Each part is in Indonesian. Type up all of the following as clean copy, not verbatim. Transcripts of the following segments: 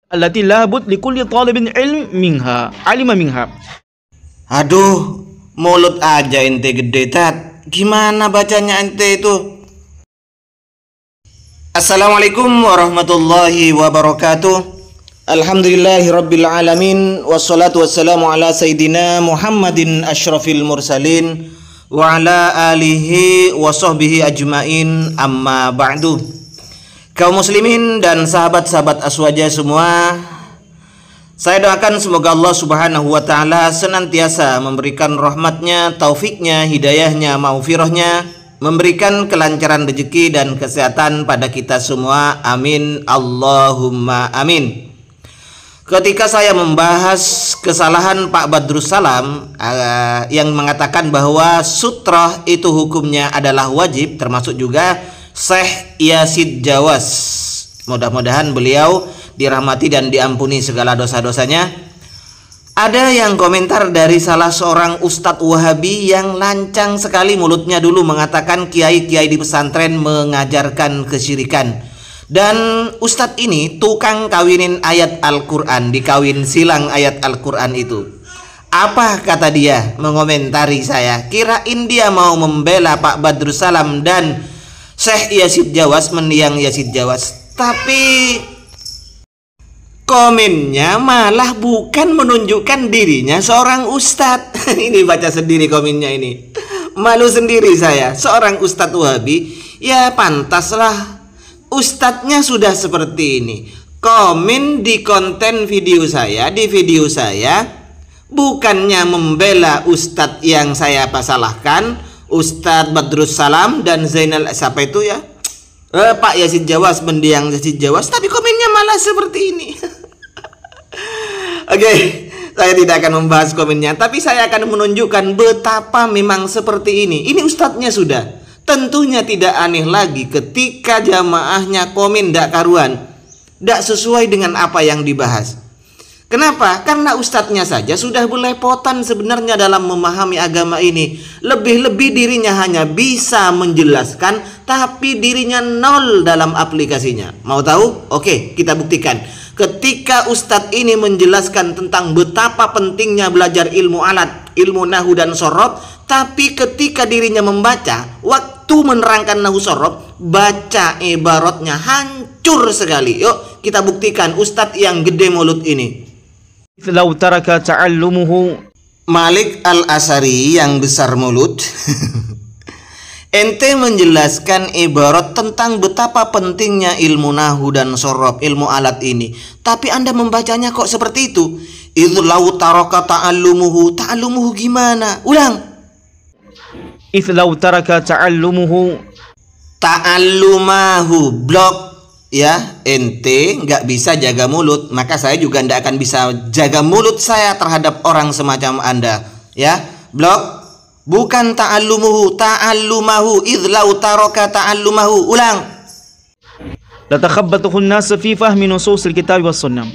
allati la bud likulli talibin ilm minha, alima minha. Aduh, mulut aja ente gede, Tat. Gimana bacanya ente itu? Assalamualaikum warahmatullahi wabarakatuh. Alhamdulillahi rabbil alamin. Wassalatu wassalamu ala sayyidina Muhammadin asyrafil mursalin wa ala alihi wa sahbihi ajmain, amma ba'du. Kaum muslimin dan sahabat-sahabat Aswaja semua, saya doakan semoga Allah subhanahu wa ta'ala senantiasa memberikan rahmatnya, taufiknya, hidayahnya, maufirahnya, memberikan kelancaran rezeki dan kesehatan pada kita semua. Amin, Allahumma amin. Ketika saya membahas kesalahan Pak Badrus Salam yang mengatakan bahwa sutrah itu hukumnya adalah wajib, termasuk juga Syekh Yazid Jawas, mudah-mudahan beliau dirahmati dan diampuni segala dosa-dosanya. Ada yang komentar dari salah seorang ustadz Wahabi yang lancang sekali mulutnya, dulu mengatakan kiai-kiai di pesantren mengajarkan kesyirikan. Dan ustadz ini tukang kawinin ayat Al-Quran, dikawin silang ayat Al-Quran itu. Apa kata dia mengomentari saya? Kirain dia mau membela Pak Badrus Salam dan Syekh Yazid Jawas, mendiang Yazid Jawas. Tapi komennya malah bukan menunjukkan dirinya seorang ustadz. Ini baca sendiri komennya ini. Malu sendiri saya, seorang ustadz Wahabi. Ya pantaslah, ustadznya sudah seperti ini. Komen di konten video saya, di video saya, bukannya membela ustadz yang saya salahkan, Ustadz Badrus Salam dan Zainal, siapa itu ya, Pak Yazid Jawas, mendiang Yazid Jawas, tapi komennya malah seperti ini. Oke, saya tidak akan membahas komennya, tapi saya akan menunjukkan betapa memang seperti ini. Ini ustadznya sudah. Tentunya tidak aneh lagi ketika jamaahnya komen dak karuan, dak sesuai dengan apa yang dibahas. Kenapa? Karena ustadznya saja sudah belepotan sebenarnya dalam memahami agama ini. Lebih-lebih dirinya hanya bisa menjelaskan, tapi dirinya nol dalam aplikasinya. Mau tahu? Oke, kita buktikan. Ketika ustadz ini menjelaskan tentang betapa pentingnya belajar ilmu alat, ilmu nahu dan sorob, tapi ketika dirinya membaca, waktu menerangkan nahu sorob, baca ibaratnya hancur sekali. Yuk kita buktikan ustadz yang gede mulut ini. Lau taraka ta'allumuhu, Malik Al-Asari yang besar mulut. Ente menjelaskan ibarat tentang betapa pentingnya ilmu nahu dan sorob, ilmu alat ini, tapi Anda membacanya kok seperti itu. Idh lau taraka ta'allumuhu. Ta'allumuhu gimana? Ulang. idh lau taraka ta'allumuhu, Ta'allumahu. Blok ya, ente nggak bisa jaga mulut, maka saya juga nggak akan bisa jaga mulut saya terhadap orang semacam Anda. Ya, blok. Bukan ta'allumuhu, ta'allumahu. Idh lau taraka ta'allumahu. Ulang. latakhabbatuhu an-nas fi fahmi nususil kitab was sunnah.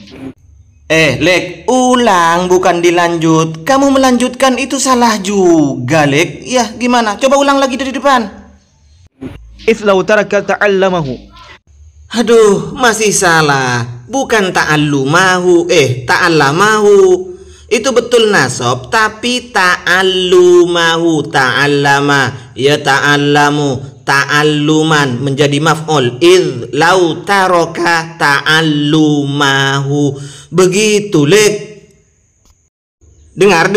Lek, ulang, bukan dilanjut. Kamu melanjutkan itu salah juga, Lek. Ya, gimana? Coba ulang lagi dari depan. idh lau taraka ta'allamahu. Aduh, masih salah. Bukan ta'allumahu, ta'allamahu. Itu betul nasab, tapi ta'allumahu, ta'allama, ya ta'allamu, ta'alluman menjadi maf'ul. Idh lau taraka ta'allumahu. Begitu, Lek. Dengar,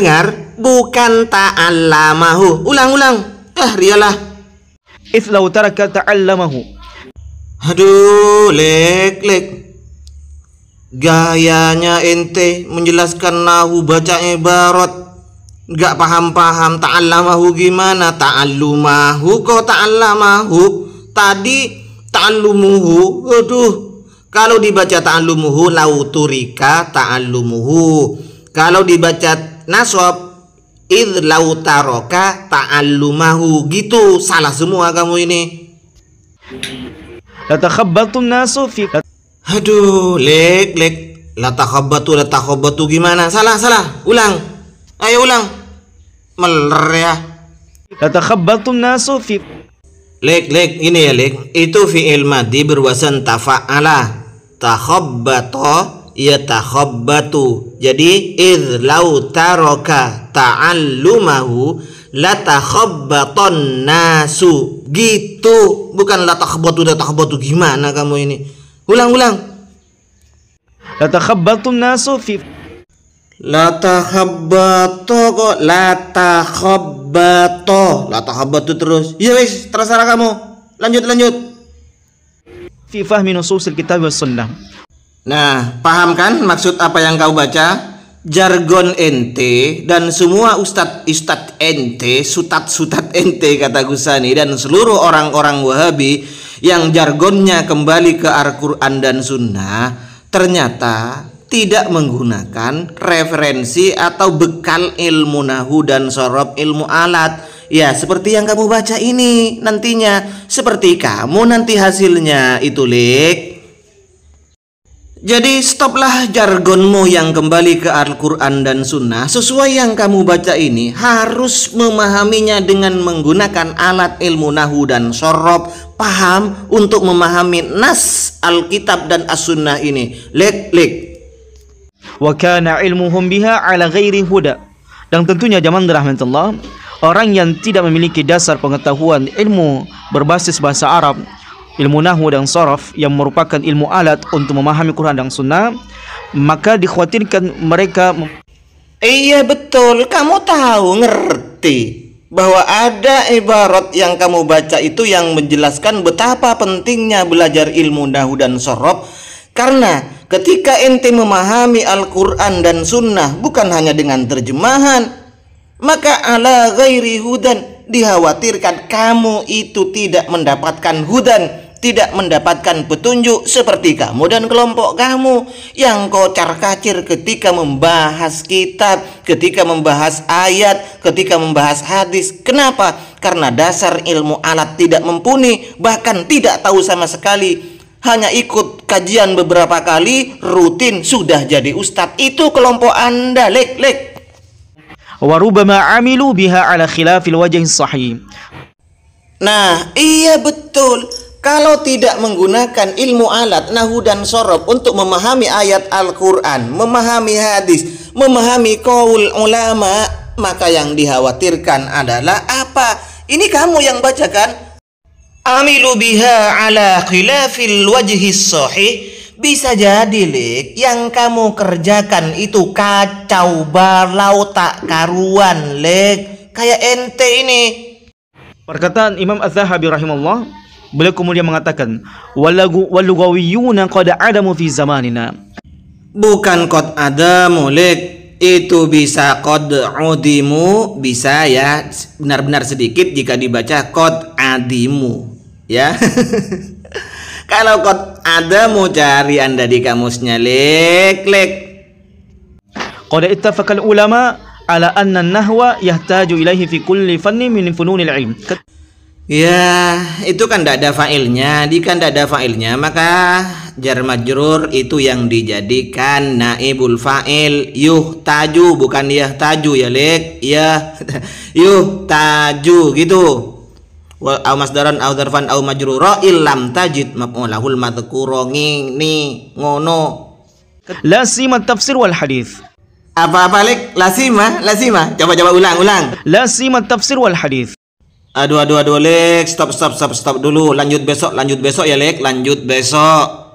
bukan ta'allamahu. Ulang. Rialah. idh lau taraka ta'allamahu. Aduh, Lek. Gayanya ente menjelaskan nahu, baca ibarat gak paham-paham. Ta'allamahu gimana? Ta'allumahu kok ta'allamahu. Tadi ta'allumuhu. Aduh, kalau dibaca ta'allumuhu, lau turika ta'allumuhu. Kalau dibaca nasab, idh lau taroka ta'allumahu. Gitu, salah semua kamu ini. Latakhabbatu an-nasu fi. Aduh, Lek. Latakhabbatu gimana? Salah. Ulang. Ayo ulang. Meler ya. Latakhabbatu an-nasu fi. Lek, ini ya, Lek. Itu fi'il madhi berwasan tafa'ala. Takhabbata yatakhabbatu. Jadi idz lau taraka ta'allumahu latakhabbaton nasu. Gitu, bukan latakhabbatu gimana kamu ini? Ulang. Latakhabbatun nasu fi Latakhabbato latakhabbatu terus. Ya wis, terserah kamu. Lanjut. fi fahmi nususil kitab was sunnah. Nah, paham kan maksud apa yang kau baca? Jargon ente dan semua ustadz ente, sutat ente kata Gusani, dan seluruh orang-orang Wahabi yang jargonnya kembali ke Al-Quran dan Sunnah ternyata tidak menggunakan referensi atau bekal ilmu nahu dan sorob, ilmu alat. Ya, seperti yang kamu baca ini nantinya, seperti kamu nanti hasilnya itu, Lik. Jadi stoplah jargonmu yang kembali ke Al-Quran dan Sunnah. Sesuai yang kamu baca ini harus memahaminya dengan menggunakan alat ilmu nahu dan sorob. Paham untuk memahami nas Alkitab dan As-Sunnah ini. Lek. Wa kana ilmuhum biha ala ghairi huda. Dan tentunya zaman rahmatullah, orang yang tidak memiliki dasar pengetahuan ilmu berbasis bahasa Arab, ilmu nahwu dan sharaf yang merupakan ilmu alat untuk memahami Quran dan Sunnah, maka dikhawatirkan mereka Iya betul, kamu tahu, ngerti bahwa ada ibarat yang kamu baca itu yang menjelaskan betapa pentingnya belajar ilmu nahwu dan sharaf. Karena ketika ente memahami Al-Quran dan Sunnah bukan hanya dengan terjemahan, maka ala ghairi hudan, dikhawatirkan kamu itu tidak mendapatkan hudan, tidak mendapatkan petunjuk seperti kamu dan kelompok kamu yang kocar-kacir ketika membahas kitab, ketika membahas ayat, ketika membahas hadis. Kenapa? Karena dasar ilmu alat tidak mumpuni, bahkan tidak tahu sama sekali. Hanya ikut kajian beberapa kali, rutin, sudah jadi ustadz. Itu kelompok Anda, Lek. wa rubama amilu biha ala khilafil wajhi sahih. Nah, iya betul. Kalau tidak menggunakan ilmu alat nahwu dan sorob untuk memahami ayat Al-Quran, memahami hadis, memahami qaul ulama, maka yang dikhawatirkan adalah apa? Ini kamu yang bacakan. Amilu biha ala khilafil wajhi sahih. Bisa jadi, Lik, yang kamu kerjakan itu kacau balau tak karuan, Lik. Kayak ente ini. Perkataan Imam Az-Zahabi rahimahullah, beliau kemudian mengatakan, walugawiyuna qad adamu fi zamanina. Bukan qad adamu, Lik. Itu bisa qad udimu, bisa ya benar-benar sedikit jika dibaca qad adimu, ya. Kalau qad adamu cari Anda di kamusnya, Lek. Qad ittafaqa al-ulama ala anna an-nahwa yahtaju ilaihi fi kulli fannin min fununil ilm. Ya, itu kan tidak ada fa'ilnya. Jika tidak ada fa'ilnya, maka jar majrur itu yang dijadikan naibul fa'il. Yuhtaju, bukan yahtaju ya, Lek. Ya, yuhtaju gitu. Wa masdaran au dzarfan au majrura illam tajid maf'ulahul madhkura ni ngono. Lazima tafsir wal hadis. Apa Lek? Lazima. Coba ulang. Lazima tafsir wal hadis. Aduh, Lek, stop dulu. Lanjut besok ya, Lek. Lanjut besok.